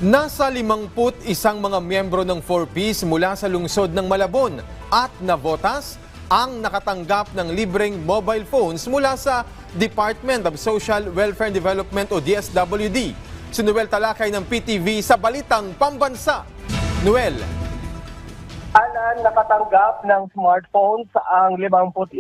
Nasa 51 mga miyembro ng 4Ps mula sa lungsod ng Malabon at Navotas ang nakatanggap ng libreng mobile phones mula sa Department of Social Welfare and Development o DSWD. Si Noel Talakay ng PTV sa Balitang Pambansa. Noel. Nakatanggap ng smartphones ang 51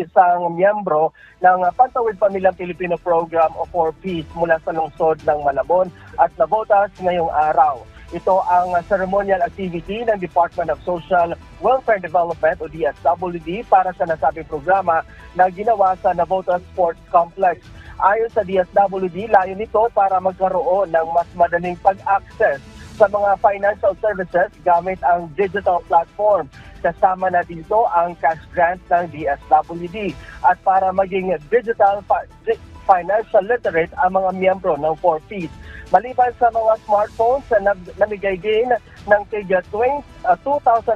miyembro ng Pantawid Pamilyang Pilipino Program o 4Ps mula sa lungsod ng Malabon at Navotas ngayong araw. Ito ang ceremonial activity ng Department of Social Welfare and Development o DSWD para sa nasabing programa na ginawa sa Navotas Sports Complex. Ayon sa DSWD, layo nito para magkaroon ng mas madaling pag-access sa mga financial services gamit ang digital platform. Kasama na dito ang cash grant ng DSWD at para maging digital financial literate ang mga miyembro ng 4Ps. Maliban sa mga smartphones, namigay din ng tigya 2,000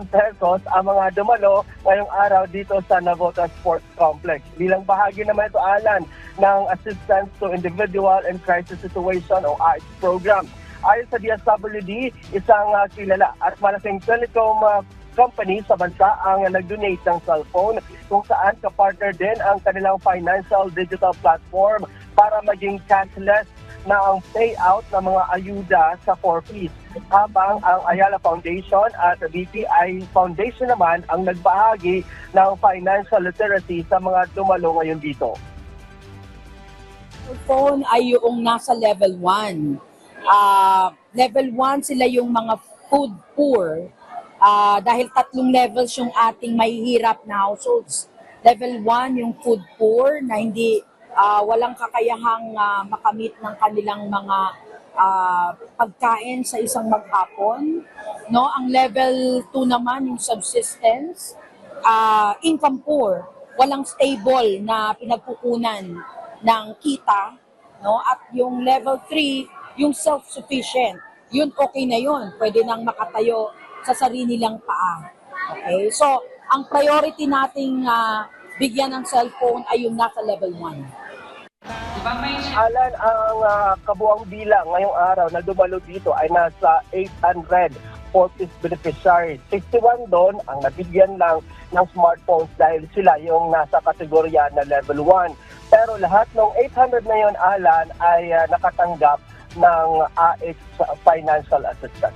pesos ang mga dumalo ngayong araw dito sa Navotas Sports Complex. Bilang bahagi naman ito, Alan, ng Assistance to Individual and Crisis Situation o AIC program. Ayon sa DSWD, isang kilala at malaking telecom company sa bansa ang nag-donate ng cellphone kung saan kapartner din ang kanilang financial digital platform para maging cashless na ang payout ng mga ayuda sa 4Ps. Habang ang Ayala Foundation at BPI Foundation naman ang nagbahagi ng financial literacy sa mga dumalo ngayon dito. Phone ay yung nasa level 1. Level 1 sila yung mga food poor dahil 3 levels yung ating mahihirap na households. Level 1 yung food poor na hindi walang kakayahang makamit ng kanilang mga pagkain sa isang maghapon. No? Ang level 2 naman yung subsistence, income poor, walang stable na pinagkukunan ng kita, no? At yung level 3 yung self-sufficient, yun okay na yun. Pwede nang makatayo sa sarili nilang paa. Okay? So, ang priority nating bigyan ng cellphone ay yung nasa level 1. Alan, ang kabuang bilang ngayong araw na dumalo dito ay nasa 800 4Ps beneficiaries. 61 doon ang nabigyan lang ng smartphones dahil sila yung nasa kategorya na level 1. Pero lahat ng 800 na yun, Alan, ay nakatanggap ng AIC financial assistance.